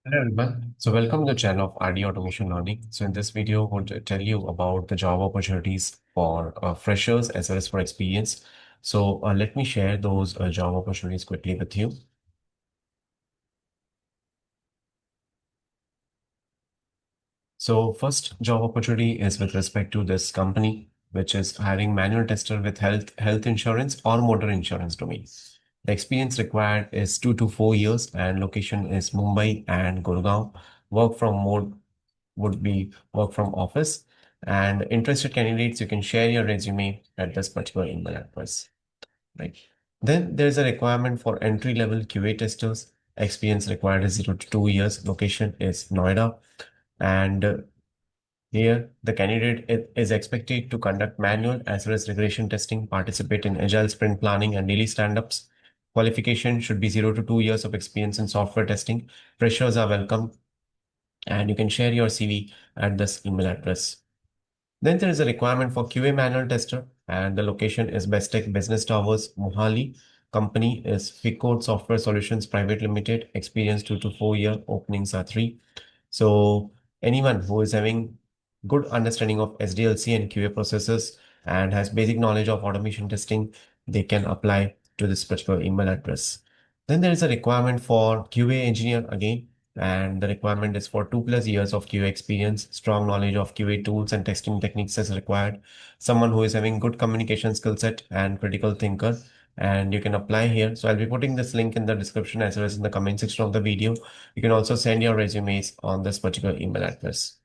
Hello everyone. So welcome to the channel of RD Automation Learning. So in this video, I'm going to tell you about the job opportunities for freshers as well as for experience. So let me share those job opportunities quickly with you. So first job opportunity is with respect to this company, which is hiring manual tester with health insurance or motor insurance domain. The experience required is 2 to 4 years and location is Mumbai and Gurgaon. Work from mode would be work from office. And interested candidates, you can share your resume at this particular email address, right? Then there's a requirement for entry-level QA testers. Experience required is 0 to 2 years. Location is Noida. And here, the candidate is expected to conduct manual as well as regression testing, participate in agile sprint planning and daily stand-ups. Qualification should be 0 to 2 years of experience in software testing. Freshers are welcome, and you can share your CV at this email address. Then there is a requirement for QA manual tester, and the location is Bestech Business Towers, Mohali. Company is Ficode Software Solutions Private Limited. Experience 2 to 4 year. Openings are three. So anyone who is having good understanding of SDLC and QA processes and has basic knowledge of automation testing, they can apply to this particular email address. Then there is a requirement for QA engineer again, and the requirement is for 2 plus years of QA experience, strong knowledge of QA tools and testing techniques is required, someone who is having good communication skill set and critical thinker, and you can apply here. So I'll be putting this link in the description as well as in the comment section of the video. You can also send your resumes on this particular email address.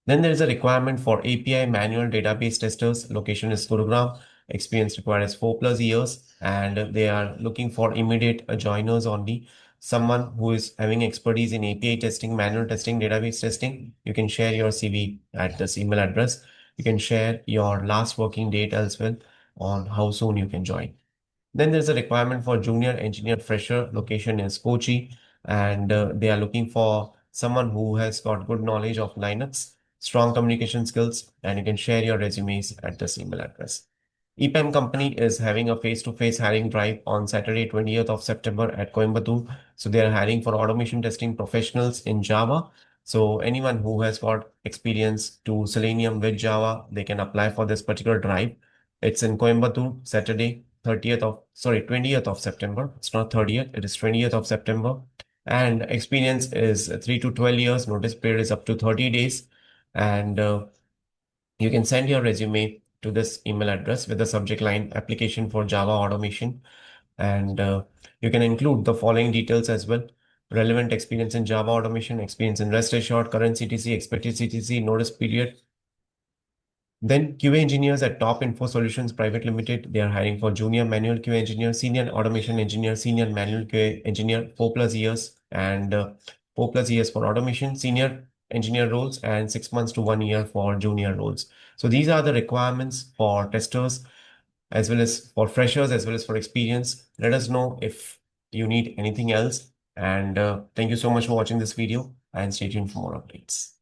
Then there is a requirement for API manual database testers. Location is Gurugram. Experience required is 4 plus years, and they are looking for immediate joiners only. Someone who is having expertise in API testing, manual testing, database testing. You can share your CV at this email address. You can share your last working date as well on how soon you can join. Then there's a requirement for junior engineer fresher. Location is Kochi, and they are looking for someone who has got good knowledge of Linux, strong communication skills, and you can share your resumes at this email address. EPAM company is having a face-to-face hiring drive on Saturday, 20th of September at Coimbatore. So they are hiring for automation testing professionals in Java. So anyone who has got experience to Selenium with Java, they can apply for this particular drive. It's in Coimbatore, Saturday, 20th of September. It's not 30th, it is 20th of September. And experience is 3 to 12 years. Notice period is up to 30 days. And you can send your resume to this email address with the subject line application for Java automation. And you can include the following details as well. Relevant experience in Java automation, experience in REST assured, current CTC, expected CTC, notice period. Then QA engineers at Top Info Solutions Private Limited, they are hiring for junior manual QA engineer, senior automation engineer, senior manual QA engineer, 4 plus years, and 4 plus years for automation, senior engineer roles, and 6 months to 1 year for junior roles. So these are the requirements for testers as well as for freshers as well as for experience. Let us know if you need anything else. And thank you so much for watching this video and stay tuned for more updates.